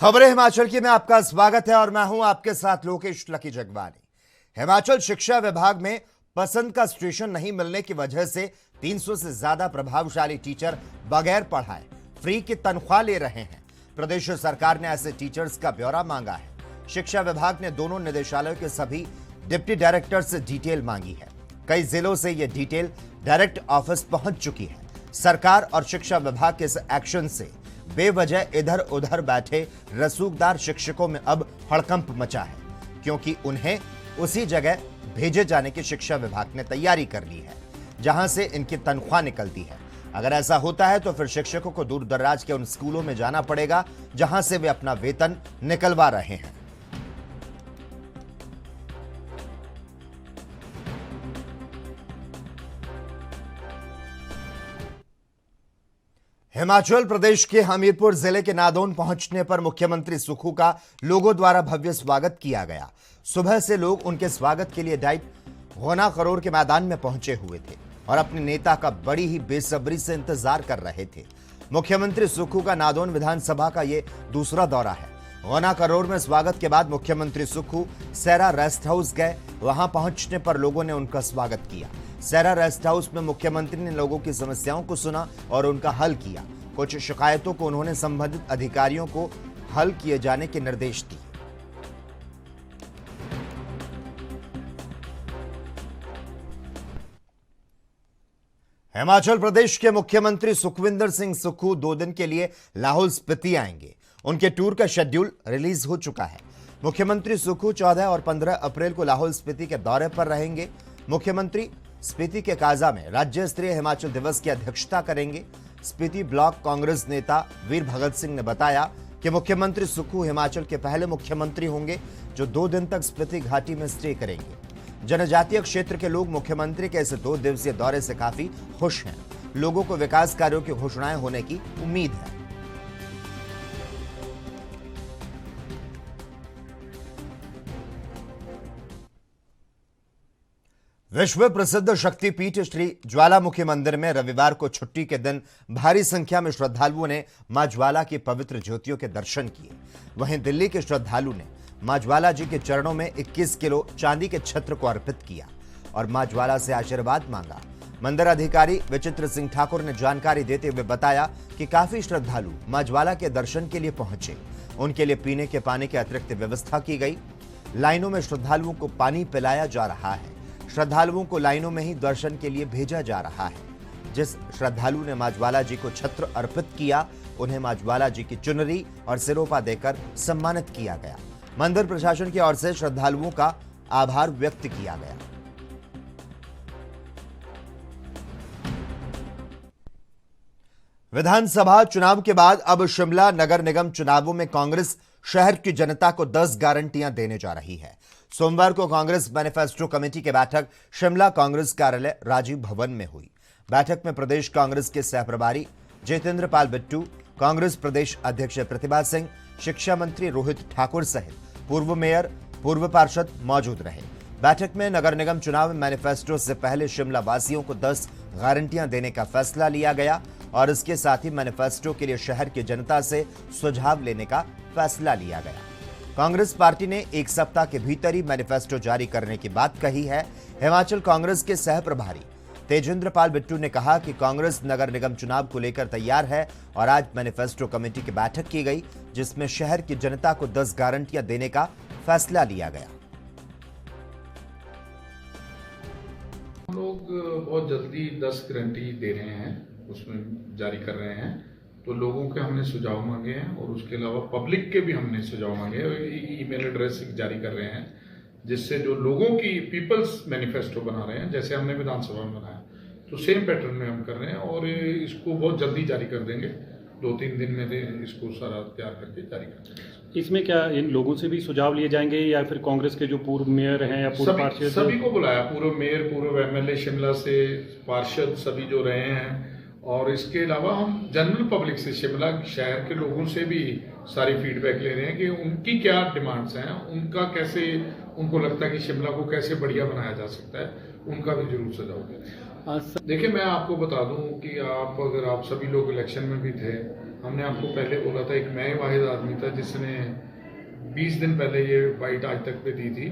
खबरें हिमाचल की में आपका स्वागत है और मैं हूं आपके साथ लोकेश लकी जगवानी। हिमाचल शिक्षा विभाग में पसंद का स्टेशन नहीं मिलने की वजह से 300 से ज्यादा प्रभावशाली टीचर बगैर पढ़ाए फ्री की तनख्वाह ले रहे हैं। प्रदेश सरकार ने ऐसे टीचर्स का ब्यौरा मांगा है। शिक्षा विभाग ने दोनों निदेशालयों के सभी डिप्टी डायरेक्टर से डिटेल मांगी है। कई जिलों से यह डिटेल डायरेक्ट ऑफिस पहुंच चुकी है। सरकार और शिक्षा विभाग के इस एक्शन से बेवजह इधर उधर बैठे रसूखदार शिक्षकों में अब हड़कंप मचा है, क्योंकि उन्हें उसी जगह भेजे जाने की शिक्षा विभाग ने तैयारी कर ली है जहां से इनकी तनख्वाह निकलती है। अगर ऐसा होता है तो फिर शिक्षकों को दूर दराज के उन स्कूलों में जाना पड़ेगा जहां से वे अपना वेतन निकलवा रहे हैं। हिमाचल प्रदेश के हमीरपुर जिले के नादौन पहुंचने पर मुख्यमंत्री सुक्खू का लोगों द्वारा भव्य स्वागत किया गया। सुबह से लोग उनके स्वागत के लिए डाइट होना करोड़ के मैदान में पहुंचे हुए थे और अपने नेता का बड़ी ही बेसब्री से इंतजार कर रहे थे। मुख्यमंत्री सुक्खू का नादौन विधानसभा का यह दूसरा दौरा है। होना करोड़ में स्वागत के बाद मुख्यमंत्री सुक्खू सैरा रेस्ट हाउस गए। वहां पहुंचने पर लोगों ने उनका स्वागत किया। सैरा रेस्ट हाउस में मुख्यमंत्री ने लोगों की समस्याओं को सुना और उनका हल किया। कुछ शिकायतों को उन्होंने संबंधित अधिकारियों को हल किए जाने के निर्देश दिए। हिमाचल प्रदेश के मुख्यमंत्री सुखविंदर सिंह सुक्खू 2 दिन के लिए लाहौल स्पीति आएंगे। उनके टूर का शेड्यूल रिलीज हो चुका है। मुख्यमंत्री सुक्खू 14 और 15 अप्रैल को लाहौल स्पीति के दौरे पर रहेंगे। मुख्यमंत्री स्पीति के काजा में राज्य स्तरीय हिमाचल दिवस की अध्यक्षता करेंगे। स्पीति ब्लॉक कांग्रेस नेता वीर भगत सिंह ने बताया कि मुख्यमंत्री सुक्खू हिमाचल के पहले मुख्यमंत्री होंगे जो 2 दिन तक स्पीति घाटी में स्टे करेंगे। जनजातीय क्षेत्र के लोग मुख्यमंत्री के इस 2 दिवसीय दौरे से काफी खुश हैं। लोगों को विकास कार्यों की घोषणाएं होने की उम्मीद है। विश्व प्रसिद्ध शक्तिपीठ श्री ज्वालामुखी मंदिर में रविवार को छुट्टी के दिन भारी संख्या में श्रद्धालुओं ने मां ज्वाला की पवित्र ज्योतियों के दर्शन किए। वहीं दिल्ली के श्रद्धालु ने मां ज्वाला जी के चरणों में 21 किलो चांदी के छत्र को अर्पित किया और मां ज्वाला से आशीर्वाद मांगा। मंदिर अधिकारी विचित्र सिंह ठाकुर ने जानकारी देते हुए बताया कि काफी श्रद्धालु मां ज्वाला के दर्शन के लिए पहुंचे। उनके लिए पीने के पानी की अतिरिक्त व्यवस्था की गई। लाइनों में श्रद्धालुओं को पानी पिलाया जा रहा है। श्रद्धालुओं को लाइनों में ही दर्शन के लिए भेजा जा रहा है। जिस श्रद्धालु ने मां ज्वाला जी को छत्र अर्पित किया उन्हें मां ज्वाला जी की चुनरी और सिरोपा देकर सम्मानित किया गया। मंदिर प्रशासन की ओर से श्रद्धालुओं का आभार व्यक्त किया गया। विधानसभा चुनाव के बाद अब शिमला नगर निगम चुनावों में कांग्रेस शहर की जनता को 10 गारंटियां देने जा रही है। सोमवार को कांग्रेस मैनिफेस्टो कमेटी की बैठक शिमला कांग्रेस कार्यालय राजीव भवन में हुई। बैठक में प्रदेश कांग्रेस के सह प्रभारी जितेंद्र पाल बिट्टू, कांग्रेस प्रदेश अध्यक्ष प्रतिभा सिंह, शिक्षा मंत्री रोहित ठाकुर सहित पूर्व मेयर, पूर्व पार्षद मौजूद रहे। बैठक में नगर निगम चुनाव में मैनिफेस्टो से पहले शिमला वासियों को 10 गारंटियां देने का फैसला लिया गया और इसके साथ ही मैनिफेस्टो के लिए शहर की जनता से सुझाव लेने का फैसला लिया गया। कांग्रेस पार्टी ने 1 सप्ताह के भीतर ही मैनिफेस्टो जारी करने की बात कही है। हिमाचल कांग्रेस के सह प्रभारी तेजेंद्र पाल बिट्टू ने कहा कि कांग्रेस नगर निगम चुनाव को लेकर तैयार है और आज मैनिफेस्टो कमेटी की बैठक की गई जिसमें शहर की जनता को 10 गारंटियां देने का फैसला लिया गया। हम लोग बहुत जल्दी 10 गारंटी दे रहे हैं, उसमें जारी कर रहे हैं। तो लोगों के हमने सुझाव मांगे हैं और उसके अलावा पब्लिक के भी हमने सुझाव मांगे हैं। ईमेल एड्रेस जारी कर रहे हैं जिससे जो लोगों की पीपल्स मैनिफेस्टो बना रहे हैं, जैसे हमने विधानसभा में बनाया तो सेम पैटर्न में हम कर रहे हैं और इसको बहुत जल्दी जारी कर देंगे। 2-3 दिन में इसको सारा तैयार करके जारी कर देंगे। इसमें क्या इन लोगों से भी सुझाव लिए जाएंगे या फिर कांग्रेस के जो पूर्व मेयर हैं या पूर्व पार्षद? सभी को बुलाया, पूर्व मेयर, पूर्व एमएलए शिमला से, पार्षद सभी जो रहे हैं। और इसके अलावा हम जनरल पब्लिक से, शिमला शहर के लोगों से भी सारी फीडबैक ले रहे हैं कि उनकी क्या डिमांड्स हैं, उनका कैसे उनको लगता है कि शिमला को कैसे बढ़िया बनाया जा सकता है, उनका भी जरूर सुझाव दें। देखिए, मैं आपको बता दूं कि आप सभी लोग इलेक्शन में भी थे, हमने आपको पहले बोला था, एक मैं वाहिद आदमी था जिसने 20 दिन पहले ये बाइट आज तक पे दी थी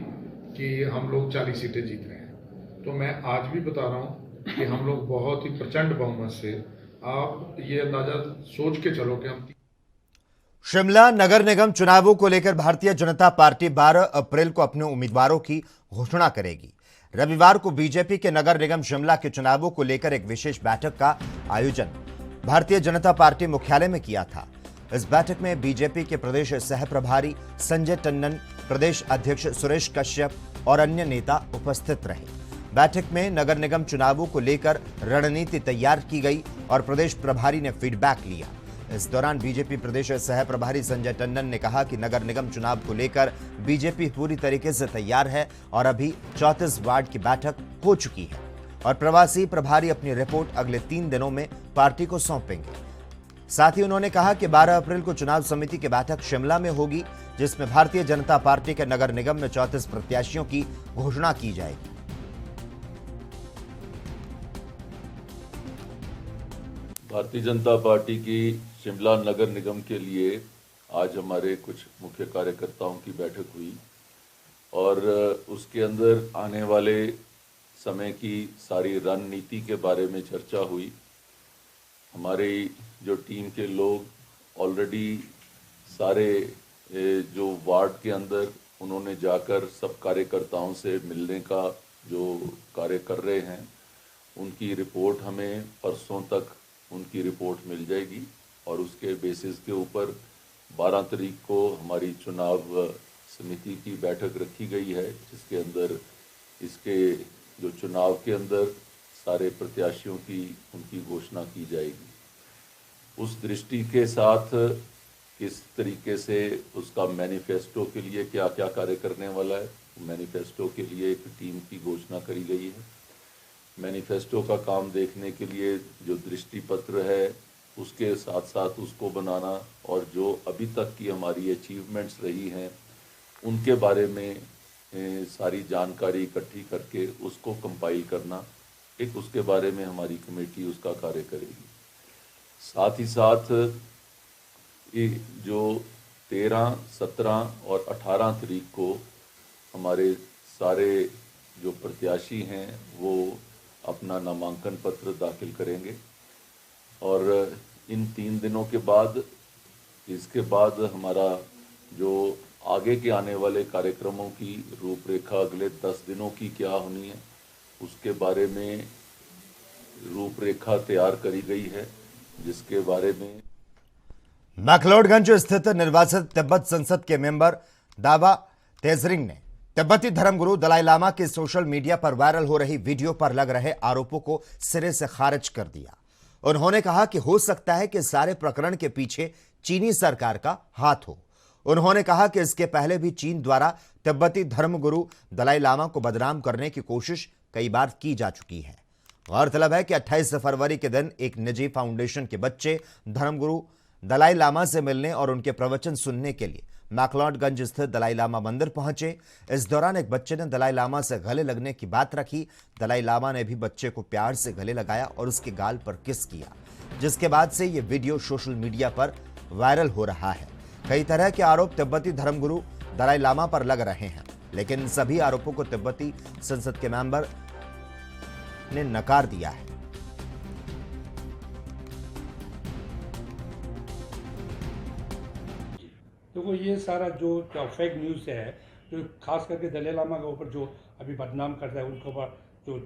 कि हम लोग 40 सीटें जीत रहे हैं। तो मैं आज भी बता रहा हूँ कि हम लोग बहुत ही प्रचंड बहुमत से, आप ये अंदाजा सोच के चलो कि हम शिमला नगर निगम चुनावों को लेकर भारतीय जनता पार्टी 12 अप्रैल को अपने उम्मीदवारों की घोषणा करेगी। रविवार को बीजेपी के नगर निगम शिमला के चुनावों को लेकर एक विशेष बैठक का आयोजन भारतीय जनता पार्टी मुख्यालय में किया था। इस बैठक में बीजेपी के प्रदेश सह प्रभारी संजय टंडन, प्रदेश अध्यक्ष सुरेश कश्यप और अन्य नेता उपस्थित रहे। बैठक में नगर निगम चुनावों को लेकर रणनीति तैयार की गई और प्रदेश प्रभारी ने फीडबैक लिया। इस दौरान बीजेपी प्रदेश सह प्रभारी संजय टंडन ने कहा कि नगर निगम चुनाव को लेकर बीजेपी पूरी तरीके से तैयार है और अभी 34 वार्ड की बैठक हो चुकी है और प्रवासी प्रभारी अपनी रिपोर्ट अगले 3 दिनों में पार्टी को सौंपेंगे। साथ ही उन्होंने कहा कि 12 अप्रैल को चुनाव समिति की बैठक शिमला में होगी, जिसमें भारतीय जनता पार्टी के नगर निगम में 34 प्रत्याशियों की घोषणा की जाएगी। भारतीय जनता पार्टी की शिमला नगर निगम के लिए आज हमारे कुछ मुख्य कार्यकर्ताओं की बैठक हुई और उसके अंदर आने वाले समय की सारी रणनीति के बारे में चर्चा हुई। हमारी जो टीम के लोग ऑलरेडी सारे जो वार्ड के अंदर उन्होंने जाकर सब कार्यकर्ताओं से मिलने का जो कार्य कर रहे हैं, उनकी रिपोर्ट हमें परसों तक उनकी रिपोर्ट मिल जाएगी और उसके बेसिस के ऊपर 12 तारीख को हमारी चुनाव समिति की बैठक रखी गई है, जिसके अंदर इसके जो चुनाव के अंदर सारे प्रत्याशियों की उनकी घोषणा की जाएगी। उस दृष्टि के साथ किस तरीके से उसका मैनिफेस्टो के लिए क्या क्या कार्य करने वाला है, मैनिफेस्टो के लिए एक टीम की घोषणा करी गई है। मैनिफेस्टो का काम देखने के लिए जो दृष्टि पत्र है उसके साथ साथ उसको बनाना और जो अभी तक की हमारी अचीवमेंट्स रही हैं उनके बारे में सारी जानकारी इकट्ठी करके उसको कंपाइल करना, एक उसके बारे में हमारी कमेटी उसका कार्य करेगी। साथ ही साथ ये जो 13, 17 और 18 तारीख को हमारे सारे जो प्रत्याशी हैं वो अपना नामांकन पत्र दाखिल करेंगे और इन 3 दिनों के बाद इसके बाद हमारा जो आगे के आने वाले कार्यक्रमों की रूपरेखा अगले 10 दिनों की क्या होनी है उसके बारे में रूपरेखा तैयार करी गई है, जिसके बारे में मैक्लोडगंज स्थित निर्वासित तिब्बत संसद के मेंबर दावा तेजरिंग ने तिब्बती धर्मगुरु दलाई लामा के सोशल मीडिया पर वायरल हो रही वीडियो पर लग रहे आरोपों को सिरे से खारिज कर दिया। उन्होंने कहा कि हो सकता है कि सारे प्रकरण के पीछे चीनी सरकार का हाथ हो। उन्होंने कहा कि इसके पहले भी चीन द्वारा तिब्बती धर्मगुरु दलाई लामा को बदनाम करने की कोशिश कई बार की जा चुकी है। गौरतलब है कि 28 फरवरी के दिन एक निजी फाउंडेशन के बच्चे धर्मगुरु दलाई लामा से मिलने और उनके प्रवचन सुनने के लिए मैक्लोडगंज स्थित दलाई लामा मंदिर पहुंचे। इस दौरान एक बच्चे ने दलाई लामा से गले लगने की बात रखी। दलाई लामा ने भी बच्चे को प्यार से गले लगाया और उसके गाल पर किस किया, जिसके बाद से ये वीडियो सोशल मीडिया पर वायरल हो रहा है। कई तरह के आरोप तिब्बती धर्मगुरु दलाई लामा पर लग रहे हैं, लेकिन इन सभी आरोपों को तिब्बती संसद के मेंबर ने नकार दिया है। देखो ये सारा जो फेक न्यूज़ है, जो खास करके दलाई लामा के ऊपर जो अभी बदनाम करता है, उनके ऊपर जो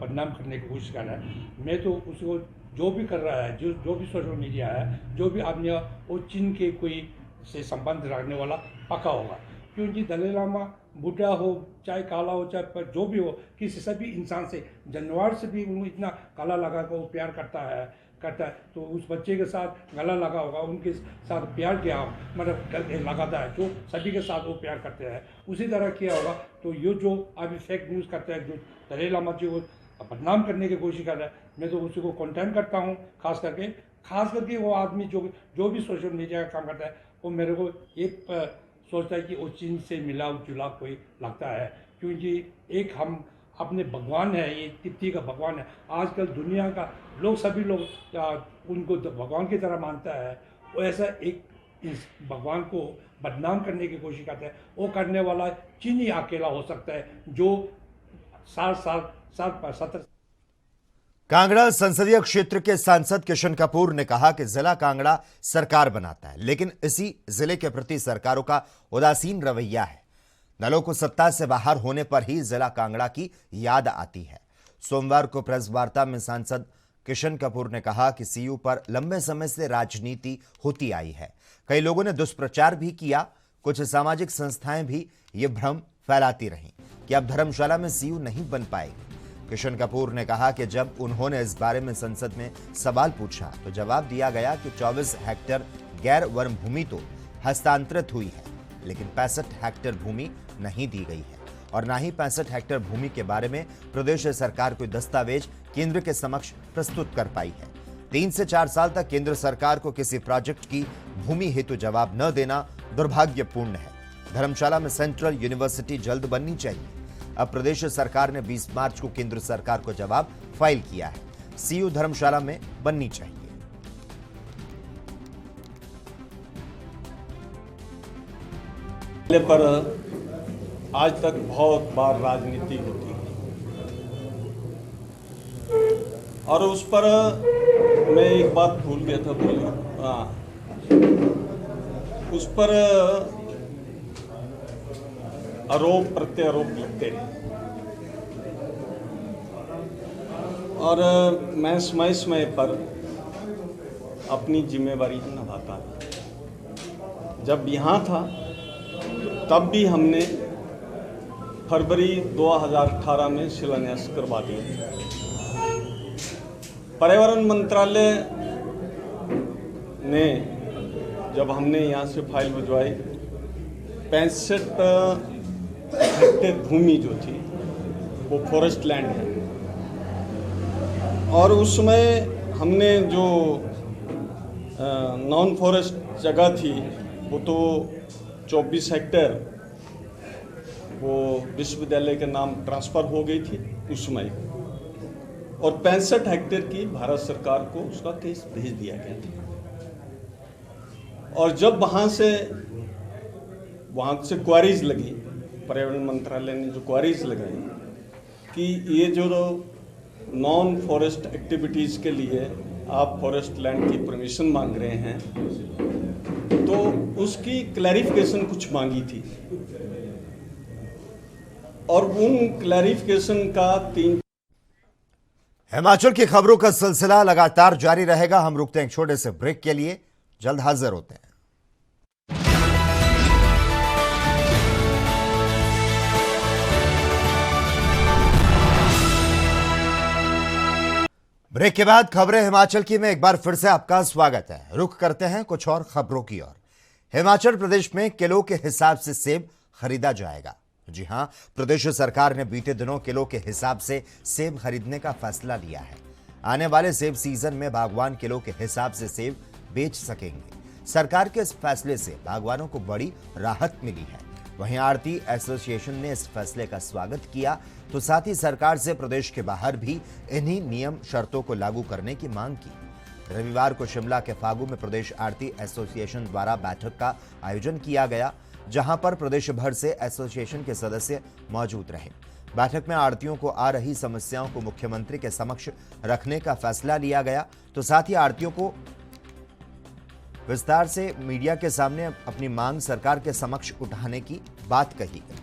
बदनाम करने की कोशिश कर रहा है, मैं तो उसको जो भी कर रहा है, जो भी सोशल मीडिया है, जो भी आदमी वो चीन के कोई से संबंध रखने वाला पक्का होगा। क्योंकि दलाई लामा बूढ़ा हो चाहे काला हो चाहे जो भी हो, किसी सभी इंसान से, जानवर से भी वो इतना काला लगा कर वो प्यार करता है तो उस बच्चे के साथ गला लगा होगा, उनके साथ प्यार किया मतलब लगाता है, जो सभी के साथ वो प्यार करते हैं उसी तरह किया होगा। तो ये जो अभी फेक न्यूज़ करता है, जो दलाई लामा जी को बदनाम करने की कोशिश कर रहा है, मैं तो उसी को कंटेम करता हूँ। खास करके वो आदमी जो भी सोशल मीडिया का काम करता है, वो मेरे को एक सोचता है कि वो चीन से मिला जुला कोई लगता है। क्योंकि एक हम अपने भगवान है, ये तिब्बती का भगवान है। आजकल दुनिया का सभी लोग उनको भगवान की तरह मानता है। वो ऐसा एक भगवान को बदनाम करने की कोशिश करता है। वो करने वाला चीनी अकेला हो सकता है जो 70 कांगड़ा संसदीय क्षेत्र के सांसद किशन कपूर ने कहा कि जिला कांगड़ा सरकार बनाता है, लेकिन इसी जिले के प्रति सरकारों का उदासीन रवैया है। दलों को सत्ता से बाहर होने पर ही जिला कांगड़ा की याद आती है। सोमवार को प्रेस वार्ता में सांसद किशन कपूर ने कहा कि सीयू पर लंबे समय से राजनीति होती आई है। कई लोगों ने दुष्प्रचार भी किया। कुछ सामाजिक संस्थाएं भी ये भ्रम फैलाती रहीं कि अब धर्मशाला में सीयू नहीं बन पाएगी। किशन कपूर ने कहा कि जब उन्होंने इस बारे में संसद में सवाल पूछा तो जवाब दिया गया कि 24 हेक्टेयर गैर वन भूमि तो हस्तांतरित हुई है, लेकिन 65 हेक्टेयर भूमि नहीं दी गई है और ना ही 65 हेक्टेयर भूमि के बारे में प्रदेश सरकार कोई दस्तावेज केंद्र के समक्ष प्रस्तुत कर पाई है। 3 से 4 साल तक केंद्र सरकार को किसी प्रोजेक्ट की भूमि हेतु जवाब न देना दुर्भाग्यपूर्ण है। धर्मशाला में सेंट्रल यूनिवर्सिटी जल्द बननी चाहिए। अब प्रदेश सरकार ने 20 मार्च को केंद्र सरकार को जवाब फाइल किया है। सीयू धर्मशाला में बननी चाहिए। पर आज तक बहुत बार राजनीति होती है और उस पर मैं एक बात भूल गया था उस पर आरोप प्रत्यारोप लगते रहे और मैं समय समय पर अपनी जिम्मेवारी निभाता रहा। जब यहाँ था तब भी हमने फरवरी 2018 में शिलान्यास करवा दिया। पर्यावरण मंत्रालय ने जब हमने यहाँ से फाइल भिजवाई 65 हेक्टेयर भूमि जो थी वो फॉरेस्ट लैंड है और उसमें हमने जो नॉन फॉरेस्ट जगह थी वो तो 24 हेक्टेयर वो विश्वविद्यालय के नाम ट्रांसफ़र हो गई थी उस समय और 65 हेक्टेयर की भारत सरकार को उसका केस भेज दिया गया था। और जब वहाँ से क्वारीज लगी, पर्यावरण मंत्रालय ने जो क्वारीज लगाई कि ये जो नॉन फॉरेस्ट एक्टिविटीज़ के लिए आप फॉरेस्ट लैंड की परमिशन मांग रहे हैं तो उसकी क्लैरिफिकेशन कुछ मांगी थी और उन क्लैरिफिकेशन का 3 हिमाचल की खबरों का सिलसिला लगातार जारी रहेगा। हम रुकते हैं एक छोटे से ब्रेक के लिए, जल्द हाजिर होते हैं। ब्रेक के बाद खबरें हिमाचल की में एक बार फिर से आपका स्वागत है। रुख करते हैं कुछ और खबरों की ओर। हिमाचल प्रदेश में किलो के हिसाब से सेब खरीदा जाएगा। जी हां, प्रदेश सरकार ने बीते दिनों किलो के हिसाब से सेब खरीदने का फैसला लिया है। आने वाले सेब सीजन में बागवान किलो के हिसाब से सेब बेच सकेंगे। सरकार के इस फैसले से बागवानों को बड़ी राहत मिली है। वहीं आड़ती एसोसिएशन ने इस फैसले का स्वागत किया तो साथ ही सरकार से प्रदेश के बाहर भी इन्हीं नियम शर्तों को लागू करने की मांग की। रविवार को शिमला के फागू में प्रदेश आड़ती एसोसिएशन द्वारा बैठक का आयोजन किया गया, जहां पर प्रदेश भर से एसोसिएशन के सदस्य मौजूद रहे। बैठक में आड़तियों को आ रही समस्याओं को मुख्यमंत्री के समक्ष रखने का फैसला लिया गया तो साथ ही आड़तियों को विस्तार से मीडिया के सामने अपनी मांग सरकार के समक्ष उठाने की बात कही गई।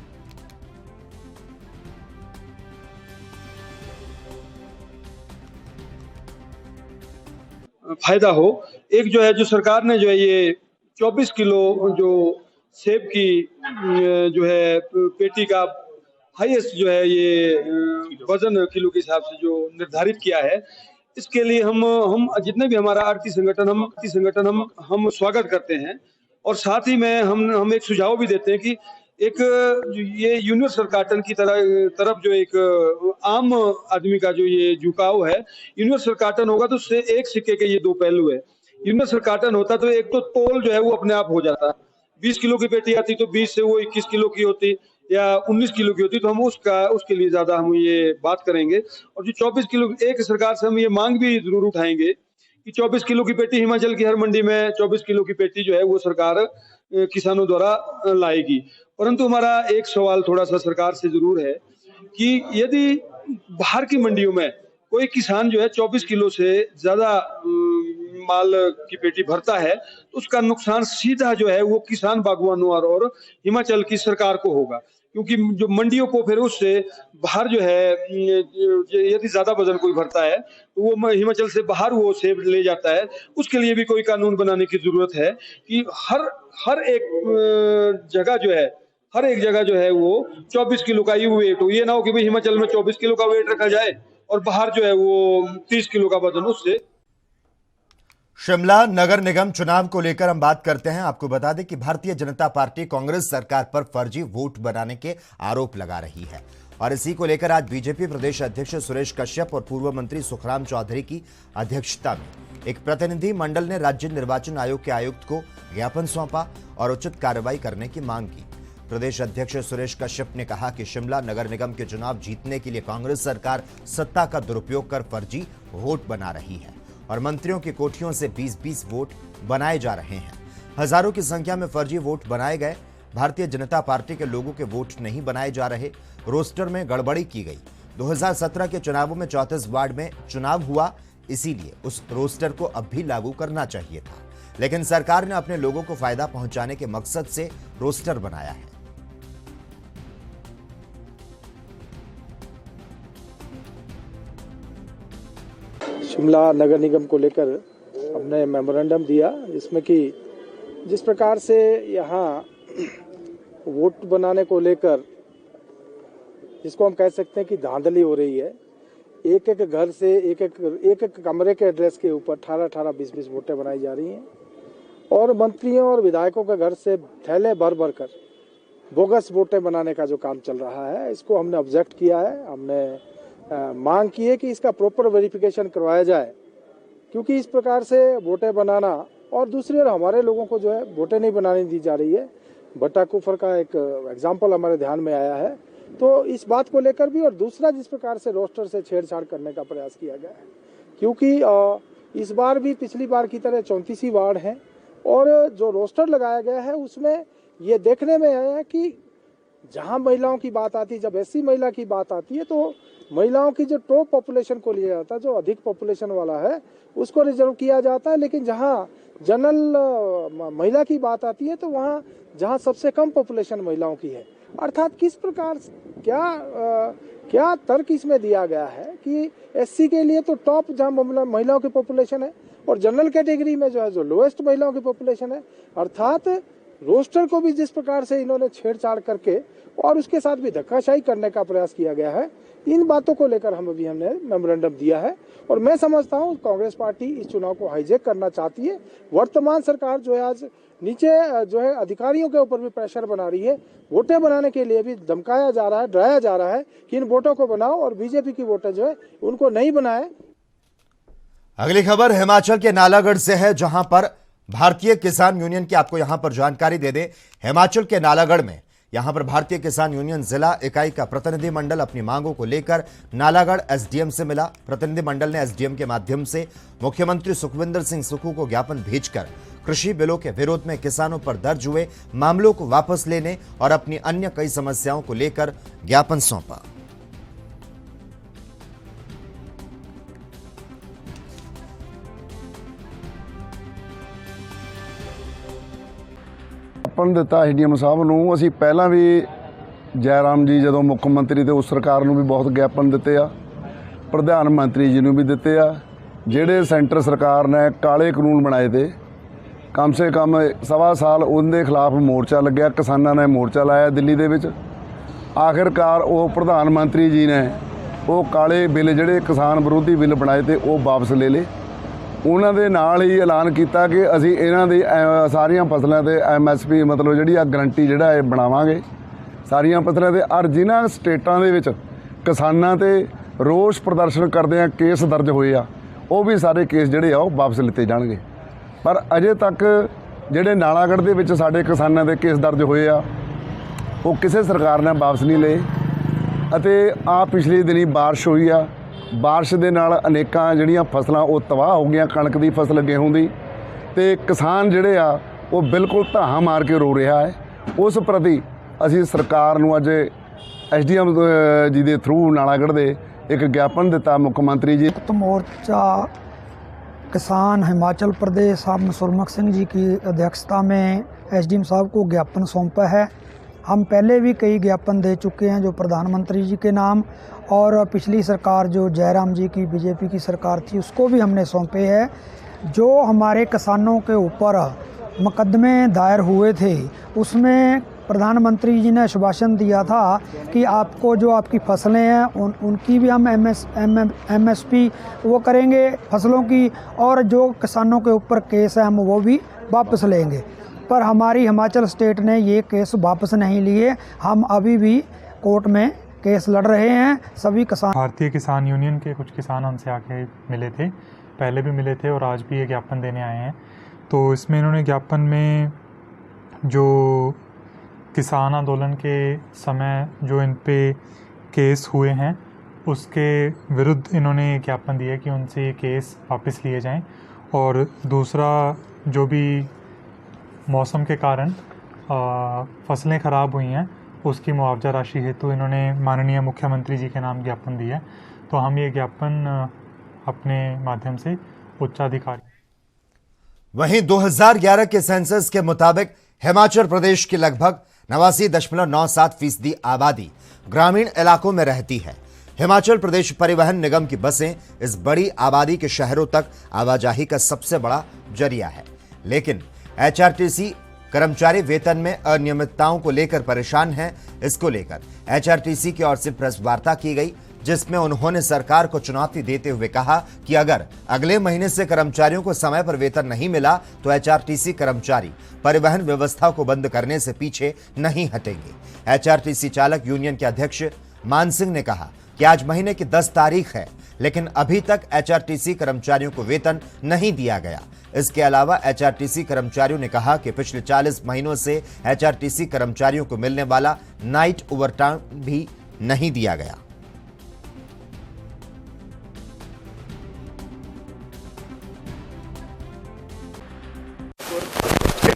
फायदा हो। एक जो है जो सरकार ने जो है ये 24 किलो जो सेब की जो है पेटी का हाईएस्ट जो है ये वजन किलो के हिसाब से जो निर्धारित किया है, इसके लिए हम जितने भी हमारा आड़ती संगठन हम स्वागत करते हैं। और साथ ही में हम एक सुझाव भी देते हैं कि एक ये यूनिवर्सल कार्टन की तरफ जो एक आम आदमी का जो ये झुकाव है, यूनिवर्सल कार्टन होगा तो उससे एक सिक्के के ये दो पहलू है। यूनिवर्सल कार्टन होता तो एक तो तोल जो है वो अपने आप हो जाता, 20 किलो की पेटी आती तो 20 से वो 21 किलो की होती या 19 किलो की होती, तो हम उसके लिए ज्यादा हम ये बात करेंगे। और जो 24 किलो एक सरकार से हम ये मांग भी जरूर उठाएंगे कि 24 किलो की पेटी हिमाचल की हर मंडी में 24 किलो की पेटी जो है वो सरकार किसानों द्वारा लाएगी। परंतु हमारा एक सवाल थोड़ा सा सरकार से जरूर है कि यदि बाहर की मंडियों में कोई किसान जो है 24 किलो से ज्यादा माल की पेटी भरता है तो उसका नुकसान सीधा जो है वो किसान बागवानों और हिमाचल की सरकार को होगा, क्योंकि जो मंडियों को फिर उससे बाहर जो है यदि ज्यादा वजन कोई भरता है तो वो हिमाचल से बाहर वो सेब ले जाता है। उसके लिए भी कोई कानून बनाने की जरूरत है कि हर एक जगह जो है वो 24 किलो का ही वेट हो। ये ना हो कि भाई हिमाचल में 24 किलो का वेट रखा जाए और बाहर जो है वो 30 किलो का वजन। उससे शिमला नगर निगम चुनाव को लेकर हम बात करते हैं। आपको बता दें कि भारतीय जनता पार्टी कांग्रेस सरकार पर फर्जी वोट बनाने के आरोप लगा रही है और इसी को लेकर आज बीजेपी प्रदेश अध्यक्ष सुरेश कश्यप और पूर्व मंत्री सुखराम चौधरी की अध्यक्षता में एक प्रतिनिधि मंडल ने राज्य निर्वाचन आयोग के आयुक्त को ज्ञापन सौंपा और उचित कार्रवाई करने की मांग की। प्रदेश अध्यक्ष सुरेश कश्यप ने कहा कि शिमला नगर निगम के चुनाव जीतने के लिए कांग्रेस सरकार सत्ता का दुरुपयोग कर फर्जी वोट बना रही है और मंत्रियों की कोठियों से 20-20 वोट बनाए जा रहे हैं। हजारों की संख्या में फर्जी वोट बनाए गए। भारतीय जनता पार्टी के लोगों के वोट नहीं बनाए जा रहे। रोस्टर में गड़बड़ी की गई। 2017 के चुनावों में 34 वार्ड में चुनाव हुआ, इसीलिए उस रोस्टर को अब भी लागू करना चाहिए था, लेकिन सरकार ने अपने लोगों को फायदा पहुंचाने के मकसद से रोस्टर बनाया है। शिमला नगर निगम को लेकर हमने मेमोरेंडम दिया, जिसमें कि जिस प्रकार से यहाँ वोट बनाने को लेकर जिसको हम कह सकते हैं कि धांधली हो रही है, एक एक घर से एक एक कमरे के एड्रेस के ऊपर 18-18, 20-20 वोटें बनाई जा रही हैं और मंत्रियों और विधायकों के घर से थैले भर भर कर बोगस वोटें बनाने का जो काम चल रहा है, इसको हमने ऑब्जेक्ट किया है। हमने मांग की है कि इसका प्रॉपर वेरिफिकेशन करवाया जाए, क्योंकि इस प्रकार से वोटें बनाना और दूसरी ओर हमारे लोगों को जो है वोटें नहीं बनाने दी जा रही है। भट्टा कुफर का एक एग्जाम्पल हमारे ध्यान में आया है, तो इस बात को लेकर भी और दूसरा जिस प्रकार से रोस्टर से छेड़छाड़ करने का प्रयास किया गया है, क्योंकि इस बार भी पिछली बार की तरह 34 वार्ड हैं और जो रोस्टर लगाया गया है उसमें ये देखने में आया है कि जहां महिलाओं की बात आती है, जब ऐसी महिला की बात आती है तो महिलाओं की जो टॉप पॉपुलेशन को लिया जाता है, जो अधिक पॉपुलेशन वाला है उसको रिजर्व किया जाता है, लेकिन जहां जनरल महिला की बात आती है तो वहां जहां सबसे कम पॉपुलेशन महिलाओं की है। अर्थात किस प्रकार क्या तर्क इसमें दिया गया है कि एससी के लिए तो टॉप जहां महिलाओं की पॉपुलेशन है और जनरल कैटेगरी में जो है जो लोएस्ट महिलाओं की पॉपुलेशन है। अर्थात रोस्टर को भी जिस प्रकार से इन्होंने छेड़छाड़ करके और उसके साथ भी धक्काशाही करने का प्रयास किया गया है, इन बातों को लेकर हमने मेमोरेंडम दिया है और मैं समझता हूं कांग्रेस पार्टी इस चुनाव को हाईजैक करना चाहती है। वर्तमान सरकार जो है आज नीचे जो है अधिकारियों के ऊपर भी प्रेशर बना रही है, वोटें बनाने के लिए भी धमकाया जा रहा है, डराया जा रहा है कि इन वोटों को बनाओ और बीजेपी की वोटें जो है उनको नहीं बनाए। अगली खबर हिमाचल के नालागढ़ से है, जहां पर भारतीय किसान यूनियन की आपको यहां पर जानकारी दे दें। हिमाचल के नालागढ़ में यहां पर भारतीय किसान यूनियन जिला इकाई का प्रतिनिधि मंडल अपनी मांगों को लेकर नालागढ़ एसडीएम से मिला। प्रतिनिधि मंडल ने एसडीएम के माध्यम से मुख्यमंत्री सुखविंदर सिंह सुक्खू को ज्ञापन भेजकर कृषि बिलों के विरोध में किसानों पर दर्ज हुए मामलों को वापस लेने और अपनी अन्य कई समस्याओं को लेकर ज्ञापन सौंपा। ਦਿੱਤਾ ਐਸਡੀਐਮ ਸਾਹਿਬ ਨੂੰ। ਅਸੀਂ ਪਹਿਲਾਂ ਵੀ ਜੈਰਾਮ ਜੀ ਜਦੋਂ ਮੁੱਖ ਮੰਤਰੀ ਤੇ ਉਸ ਸਰਕਾਰ ਨੂੰ ਵੀ ਬਹੁਤ ਗਿਆਪਨ ਦਿੱਤੇ ਆ, ਪ੍ਰਧਾਨ ਮੰਤਰੀ ਜੀ ਨੂੰ ਵੀ ਦਿੱਤੇ ਆ। ਜਿਹੜੇ ਸੈਂਟਰ ਸਰਕਾਰ ਨੇ ਕਾਲੇ ਕਾਨੂੰਨ ਬਣਾਏ ਤੇ ਕਮ ਸੇ ਕਮ 1.25 ਸਾਲ ਉਹਦੇ ਖਿਲਾਫ ਮੋਰਚਾ ਲੱਗਿਆ, ਕਿਸਾਨਾਂ ਨੇ ਮੋਰਚਾ ਲਾਇਆ ਦਿੱਲੀ ਦੇ ਵਿੱਚ। ਆਖਿਰਕਾਰ ਉਹ ਪ੍ਰਧਾਨ ਮੰਤਰੀ ਜੀ ਨੇ ਉਹ ਕਾਲੇ ਬਿੱਲ ਜਿਹੜੇ ਕਿਸਾਨ ਵਿਰੋਧੀ ਬਿੱਲ ਬਣਾਏ ਤੇ ਉਹ ਵਾਪਸ ਲੈ ਲਏ। ਉਹਨਾਂ ਦੇ ਨਾਲ ਹੀ ਐਲਾਨ ਕੀਤਾ ਕਿ ਅਸੀਂ ਇਹਨਾਂ ਦੀ ਸਾਰੀਆਂ ਫਸਲਾਂ ਤੇ ਐਮਐਸਪੀ ਮਤਲਬ ਜਿਹੜੀ ਆ ਗਰੰਟੀ ਜਿਹੜਾ ਇਹ ਬਣਾਵਾਂਗੇ ਸਾਰੀਆਂ ਫਸਲਾਂ ਤੇ। ਔਰ ਜਿਨ੍ਹਾਂ ਸਟੇਟਾਂ ਦੇ ਵਿੱਚ ਕਿਸਾਨਾਂ ਤੇ ਰੋਸ ਪ੍ਰਦਰਸ਼ਨ ਕਰਦੇ ਆ ਕੇਸ ਦਰਜ ਹੋਏ ਆ, ਉਹ ਵੀ ਸਾਰੇ ਕੇਸ ਜਿਹੜੇ ਆ ਉਹ ਵਾਪਸ ਲਿੱਤੇ ਜਾਣਗੇ। ਪਰ ਅਜੇ ਤੱਕ ਜਿਹੜੇ ਨਾਲਾਗੜ੍ਹ ਦੇ ਵਿੱਚ ਸਾਡੇ ਕਿਸਾਨਾਂ ਦੇ ਕੇਸ ਦਰਜ ਹੋਏ ਆ ਉਹ ਕਿਸੇ ਸਰਕਾਰ ਨੇ ਵਾਪਸ ਨਹੀਂ ਲਏ। ਅਤੇ ਆ ਪਿਛਲੇ ਦਿਨੀ ਬਾਰਿਸ਼ ਹੋਈ ਆ, ਬਾਰਿਸ਼ ਦੇ ਨਾਲ ਅਨੇਕਾਂ ਜਿਹੜੀਆਂ ਫਸਲਾਂ ਉਹ ਤਬਾਹ ਹੋ ਗਈਆਂ, ਕਣਕ ਦੀ ਫਸਲ, ਗੇਹੂੰ ਦੀ, ਤੇ ਕਿਸਾਨ ਜਿਹੜੇ ਆ ਉਹ ਬਿਲਕੁਲ ਧਾਹਾਂ ਮਾਰ ਕੇ ਰੋ ਰਿਹਾ ਹੈ। ਉਸ ਪ੍ਰਤੀ ਅਸੀਂ ਸਰਕਾਰ ਨੂੰ ਅੱਜ ਐਸਡੀਐਮ ਜੀ ਦੇ ਥਰੂ ਨਾਲਾਗੜ੍ਹ ਦੇ ਇੱਕ ਗਿਆਪਨ ਦਿੱਤਾ ਮੁੱਖ ਮੰਤਰੀ जी। मोर्चा किसान हिमाचल प्रदेश साहब सुरमुख सिंह जी की अध्यक्षता में एसडीएम साहब को ज्ञापन सौंपा है। हम पहले भी कई ज्ञापन दे चुके हैं जो प्रधानमंत्री जी के नाम, और पिछली सरकार जो जयराम जी की बीजेपी की सरकार थी उसको भी हमने सौंपे हैं। जो हमारे किसानों के ऊपर मुकदमे दायर हुए थे उसमें प्रधानमंत्री जी ने आश्वासन दिया था कि आपको जो आपकी फसलें हैं उनकी भी हम एमएसपी वो करेंगे फसलों की, और जो किसानों के ऊपर केस है हम वो भी वापस लेंगे। पर हमारी हिमाचल स्टेट ने ये केस वापस नहीं लिए। हम अभी भी कोर्ट में केस लड़ रहे हैं। सभी किसान, भारतीय किसान यूनियन के कुछ किसान हमसे आके मिले थे, पहले भी मिले थे और आज भी ये ज्ञापन देने आए हैं। तो इसमें इन्होंने ज्ञापन में जो किसान आंदोलन के समय जो इन पे केस हुए हैं उसके विरुद्ध इन्होंने ज्ञापन दिया कि उनसे ये केस वापस लिए जाएं, और दूसरा जो भी मौसम के कारण फसलें ख़राब हुई हैं उसकी मुआवजा राशि हेतु इन्होंने माननीय मुख्यमंत्री जी के नाम ज्ञापन दिया है। तो हम ये ज्ञापन अपने माध्यम से उच्चाधिकारी। वहीं 2011 के सेंसस के मुताबिक हिमाचल प्रदेश की लगभग 89.97% आबादी ग्रामीण इलाकों में रहती है। हिमाचल प्रदेश परिवहन निगम की बसें इस बड़ी आबादी के शहरों तक आवाजाही का सबसे बड़ा जरिया है, लेकिन एचआरटीसी कर्मचारी वेतन में अनियमितताओं को लेकर परेशान हैं। इसको लेकर एचआरटीसी की ओर से प्रेस वार्ता की गई, जिसमें उन्होंने सरकार को चुनौती देते हुए कहा कि अगर अगले महीने से कर्मचारियों को समय पर वेतन नहीं मिला तो एचआरटीसी कर्मचारी परिवहन व्यवस्था को बंद करने से पीछे नहीं हटेंगे। एचआरटीसी चालक यूनियन के अध्यक्ष मान सिंह ने कहा कि आज महीने की 10 तारीख है, लेकिन अभी तक एचआरटीसी कर्मचारियों को वेतन नहीं दिया गया। इसके अलावा एचआरटीसी कर्मचारियों ने कहा कि पिछले 40 महीनों से एचआरटीसी कर्मचारियों को मिलने वाला नाइट ओवरटाइम भी नहीं दिया गया।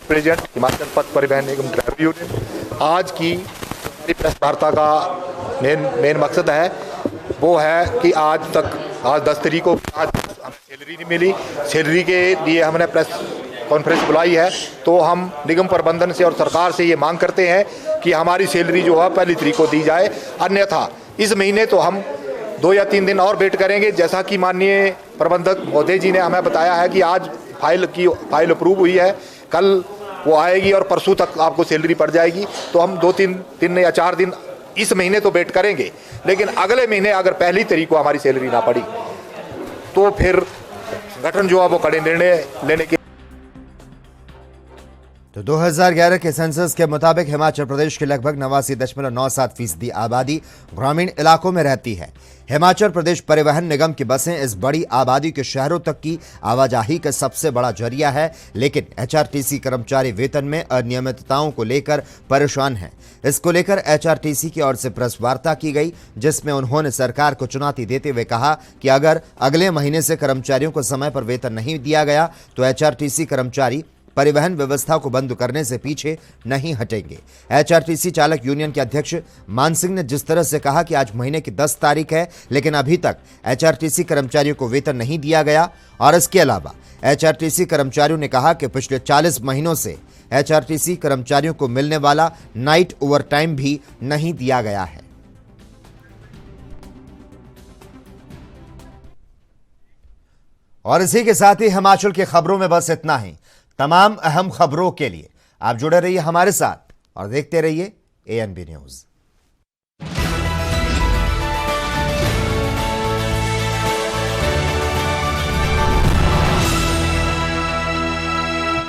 प्रेसिडेंट हिमाचल पथ परिवहन निगम ड्राइवर यूनियन आज की प्रेस वार्ता का मेन मकसद है वो है कि आज 10 तारीख को आज हमें सैलरी नहीं मिली। सैलरी के लिए हमने प्रेस कॉन्फ्रेंस बुलाई है। तो हम निगम प्रबंधन से और सरकार से ये मांग करते हैं कि हमारी सैलरी जो है 1 तारीख को दी जाए, अन्यथा इस महीने तो हम 2 या 3 दिन और वेट करेंगे। जैसा कि माननीय प्रबंधक महोदय जी ने हमें बताया है कि आज फाइल अप्रूव हुई है, कल वो आएगी और परसों तक आपको सैलरी पड़ जाएगी। तो हम 2-3 दिन या 4 दिन इस महीने तो वेट करेंगे, लेकिन अगले महीने अगर 1 तारीख को हमारी सैलरी ना पड़ी तो फिर संगठन जो है वो कड़े निर्णय लेने के। तो 2011 के सेंसस के मुताबिक हिमाचल प्रदेश की लगभग 89.97% आबादी ग्रामीण इलाकों में रहती है। हिमाचल प्रदेश परिवहन निगम की बसें इस बड़ी आबादी के शहरों तक की आवाजाही का सबसे बड़ा जरिया है, लेकिन एचआरटीसी कर्मचारी वेतन में अनियमितताओं को लेकर परेशान हैं। इसको लेकर एचआरटीसी की ओर से प्रेस वार्ता की गई, जिसमें उन्होंने सरकार को चुनौती देते हुए कहा कि अगर अगले महीने से कर्मचारियों को समय पर वेतन नहीं दिया गया तो एचआरटीसी कर्मचारी परिवहन व्यवस्था को बंद करने से पीछे नहीं हटेंगे। एचआरटीसी चालक यूनियन के अध्यक्ष मान सिंह ने जिस तरह से कहा कि आज महीने की 10 तारीख है, लेकिन अभी तक एचआरटीसी कर्मचारियों को वेतन नहीं दिया गया, और इसके अलावा एचआरटीसी कर्मचारियों ने कहा कि पिछले 40 महीनों से एचआरटीसी कर्मचारियों को मिलने वाला नाइट ओवरटाइम भी नहीं दिया गया है। और इसी के साथ ही हिमाचल की खबरों में बस इतना ही। तमाम अहम खबरों के लिए आप जुड़े रहिए हमारे साथ और देखते रहिए ANB न्यूज़।